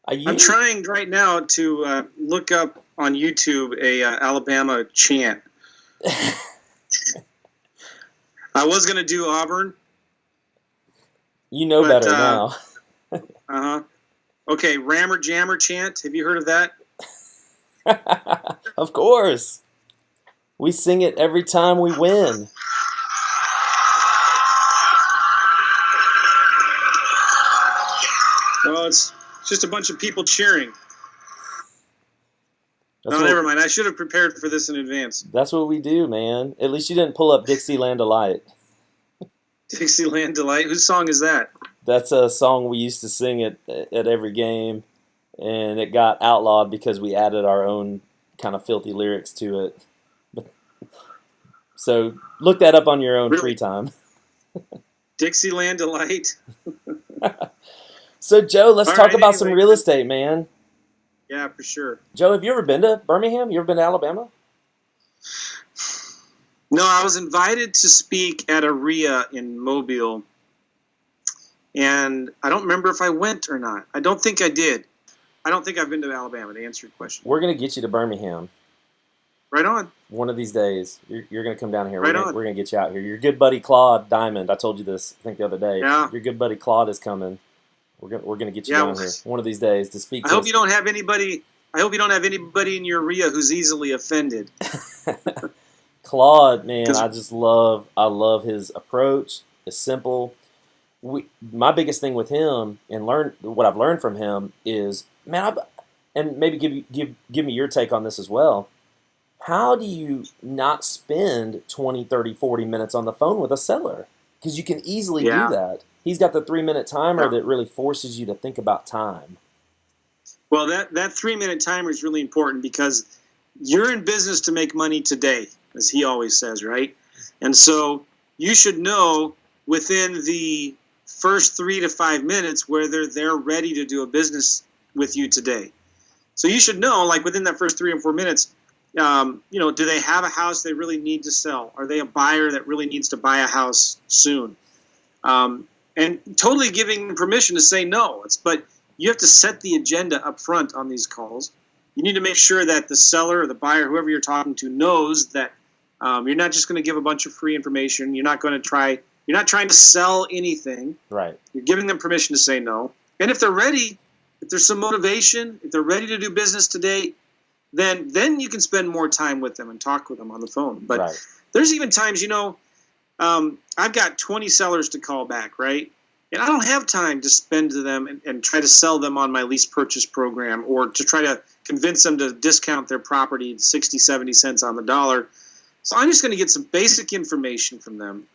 I'm trying right now to look up on YouTube a Alabama chant. I was going to do Auburn. You know better now. Uh-huh. Okay, Rammer Jammer chant. Have you heard of that? Of course. We sing it every time we win. Oh, it's just a bunch of people cheering. Never mind. I should have prepared for this in advance. That's what we do, man. At least you didn't pull up Dixieland Delight. Dixieland Delight? Whose song is that? That's a song we used to sing at every game, and it got outlawed because we added our own kind of filthy lyrics to it. So look that up on your own free time. Dixieland Delight? So, Joe, let's talk about some real estate, man. Yeah, for sure. Joe, have you ever been to Birmingham? You ever been to Alabama? No, I was invited to speak at a REIA in Mobile, and I don't remember if I went or not. I don't think I did. I don't think I've been to Alabama, to answer your question. We're going to get you to Birmingham. Right on. One of these days. You're going to come down here. Right We're going to get you out here. Your good buddy Claude Diamond, I told you this, I think, the other day. Yeah. Your good buddy Claude is coming. We're going to get you down here one of these days to speak to us. I hope you don't have anybody in your REIA who's easily offended. Claude, man, I love his approach. It's simple. My biggest thing with him and what I've learned from him is, man, and maybe give me your take on this as well. How do you not spend 20, 30, 40 minutes on the phone with a seller? Because you can easily do that. He's got the 3-minute timer that really forces you to think about time. Well, that 3-minute timer is really important because you're in business to make money today, as he always says, right? And so you should know within the first 3 to 5 minutes whether they're ready to do a business with you today. So you should know, like within that first 3 or 4 minutes, do they have a house they really need to sell? Are they a buyer that really needs to buy a house soon? And totally giving them permission to say no. But you have to set the agenda up front on these calls. You need to make sure that the seller or the buyer, whoever you're talking to, knows that you're not just going to give a bunch of free information. You're not trying to sell anything. Right. You're giving them permission to say no. And if they're ready, if there's some motivation, if they're ready to do business today, then you can spend more time with them and talk with them on the phone. But there's even times, I've got 20 sellers to call back, right? And I don't have time to spend to them and try to sell them on my lease purchase program or to try to convince them to discount their property 60, 70 cents on the dollar. So I'm just going to get some basic information from them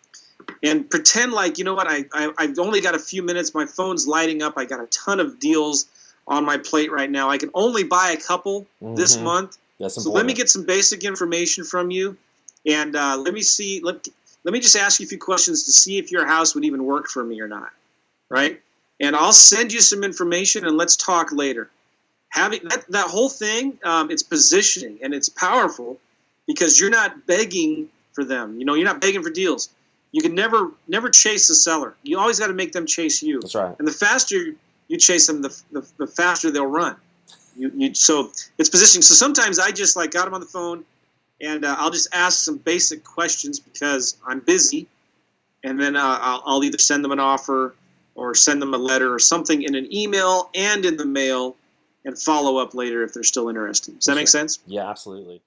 and pretend like, you know what, I've only got a few minutes. My phone's lighting up. I got a ton of deals on my plate right now. I can only buy a couple this month. That's important. So let me get some basic information from you. And let me just ask you a few questions to see if your house would even work for me or not, right? And I'll send you some information, and let's talk later. Having that whole thing, it's positioning, and it's powerful because you're not begging for them. You're not begging for deals. You can never chase a seller. You always got to make them chase you. That's right. And the faster you chase them, the faster they'll run. So it's positioning. So sometimes I just got them on the phone, and I'll just ask some basic questions because I'm busy, and then I'll either send them an offer or send them a letter or something in an email and in the mail and follow up later if they're still interested. Does that make sense? Yeah, absolutely.